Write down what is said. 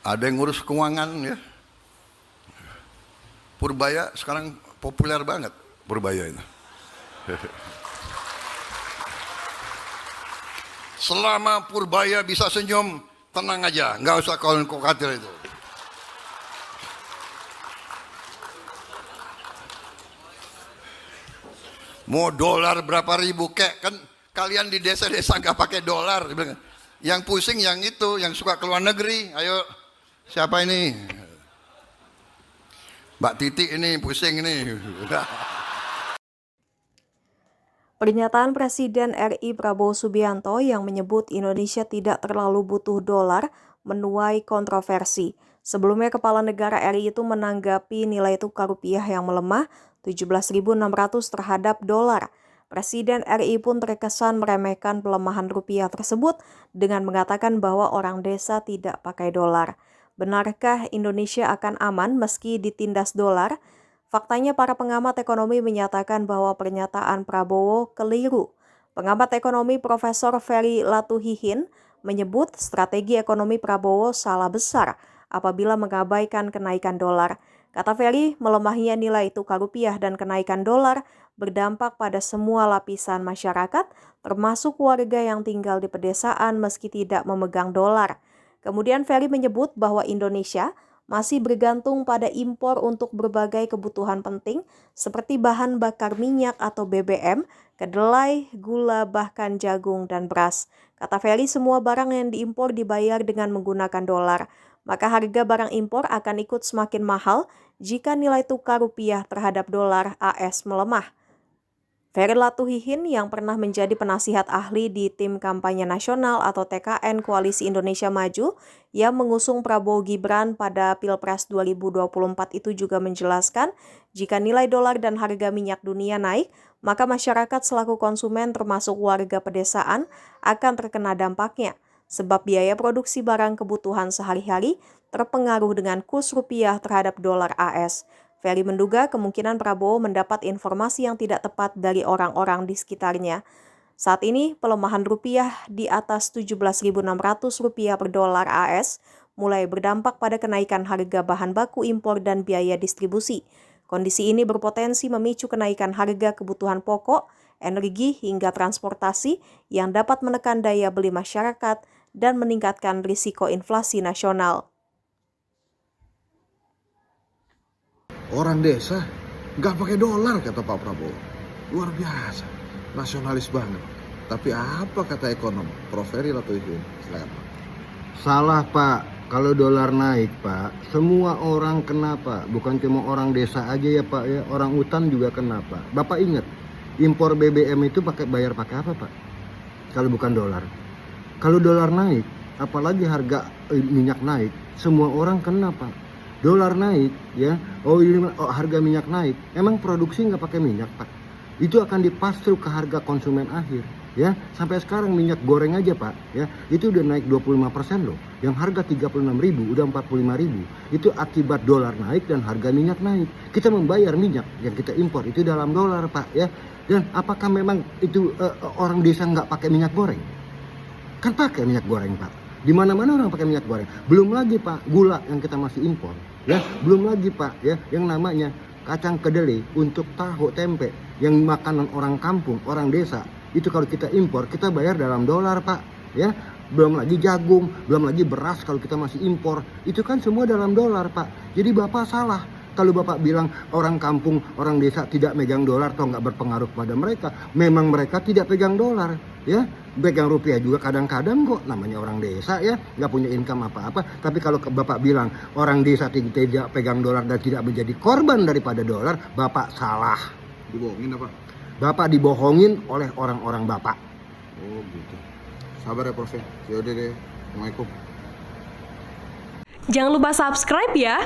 Ada yang ngurus keuangan ya. Purbaya sekarang populer banget, Purbaya itu. Selama Purbaya bisa senyum, tenang aja, nggak usah khawatir itu. Mau dolar berapa ribu kek, kan kalian di desa-desa nggak pakai dolar. Yang pusing yang itu, yang suka keluar negeri. Ayo, siapa ini? Mbak Titi ini pusing ini. Pernyataan Presiden RI Prabowo Subianto yang menyebut Indonesia tidak terlalu butuh dolar menuai kontroversi. Sebelumnya Kepala Negara RI itu menanggapi nilai tukar rupiah yang melemah 17.600 terhadap dolar. Presiden RI pun terkesan meremehkan pelemahan rupiah tersebut dengan mengatakan bahwa orang desa tidak pakai dolar. Benarkah Indonesia akan aman meski ditindas dolar? Faktanya para pengamat ekonomi menyatakan bahwa pernyataan Prabowo keliru. Pengamat ekonomi Profesor Ferry Latuhihin menyebut strategi ekonomi Prabowo salah besar apabila mengabaikan kenaikan dolar. Kata Ferry, melemahnya nilai tukar rupiah dan kenaikan dolar berdampak pada semua lapisan masyarakat, termasuk warga yang tinggal di pedesaan meski tidak memegang dolar. Kemudian Ferry menyebut bahwa Indonesia masih bergantung pada impor untuk berbagai kebutuhan penting seperti bahan bakar minyak atau BBM, kedelai, gula, bahkan jagung dan beras. Kata Ferry, semua barang yang diimpor dibayar dengan menggunakan dolar. Maka harga barang impor akan ikut semakin mahal jika nilai tukar rupiah terhadap dolar AS melemah. Ferry Latuhihin yang pernah menjadi penasihat ahli di Tim Kampanye Nasional atau TKN Koalisi Indonesia Maju yang mengusung Prabowo Gibran pada Pilpres 2024 itu juga menjelaskan jika nilai dolar dan harga minyak dunia naik, maka masyarakat selaku konsumen termasuk warga pedesaan akan terkena dampaknya sebab biaya produksi barang kebutuhan sehari-hari terpengaruh dengan kurs rupiah terhadap dolar AS. Ferry menduga kemungkinan Prabowo mendapat informasi yang tidak tepat dari orang-orang di sekitarnya. Saat ini, pelemahan rupiah di atas Rp17.600 per dolar AS mulai berdampak pada kenaikan harga bahan baku impor dan biaya distribusi. Kondisi ini berpotensi memicu kenaikan harga kebutuhan pokok, energi, hingga transportasi yang dapat menekan daya beli masyarakat dan meningkatkan risiko inflasi nasional. Orang desa nggak pakai dolar, kata Pak Prabowo. Luar biasa, nasionalis banget. Tapi apa kata ekonom Prof. Ferry Latuhihin? Silakan Pak. Salah Pak, kalau dolar naik Pak, semua orang kena Pak. Bukan cuma orang desa aja ya Pak ya, orang hutan juga kena Pak. Bapak ingat, impor BBM itu bayar pakai apa Pak? Kalau bukan dolar. Kalau dolar naik, apalagi harga minyak naik, semua orang kena Pak. Dolar naik ya, harga minyak naik, emang produksi nggak pakai minyak Pak, itu akan dipastru ke harga konsumen akhir ya. Sampai sekarang minyak goreng aja Pak ya, itu udah naik 25% loh, yang harga 36.000 udah 45.000, itu akibat dolar naik dan harga minyak naik. Kita membayar minyak yang kita impor itu dalam dolar Pak ya. Dan apakah memang itu orang desa nggak pakai minyak goreng? Kan pakai minyak goreng Pak. Di mana-mana orang pakai minyak goreng. Belum lagi Pak, gula yang kita masih impor. Ya, belum lagi Pak, ya, yang namanya kacang kedelai untuk tahu tempe yang makanan orang kampung, orang desa. Itu kalau kita impor, kita bayar dalam dolar Pak, ya. Belum lagi jagung, belum lagi beras kalau kita masih impor. Itu kan semua dalam dolar Pak. Jadi Bapak salah. Kalau Bapak bilang orang kampung, orang desa tidak megang dolar atau nggak berpengaruh pada mereka, memang mereka tidak pegang dolar, ya. Pegang rupiah juga kadang-kadang kok, namanya orang desa ya, nggak punya income apa-apa. Tapi kalau Bapak bilang orang desa tidak pegang dolar dan tidak menjadi korban daripada dolar, Bapak salah. Dibohongin apa? Bapak dibohongin oleh orang-orang Bapak. Oh gitu. Sabar ya Prof. Yaudah deh. Assalamualaikum. Jangan lupa subscribe ya.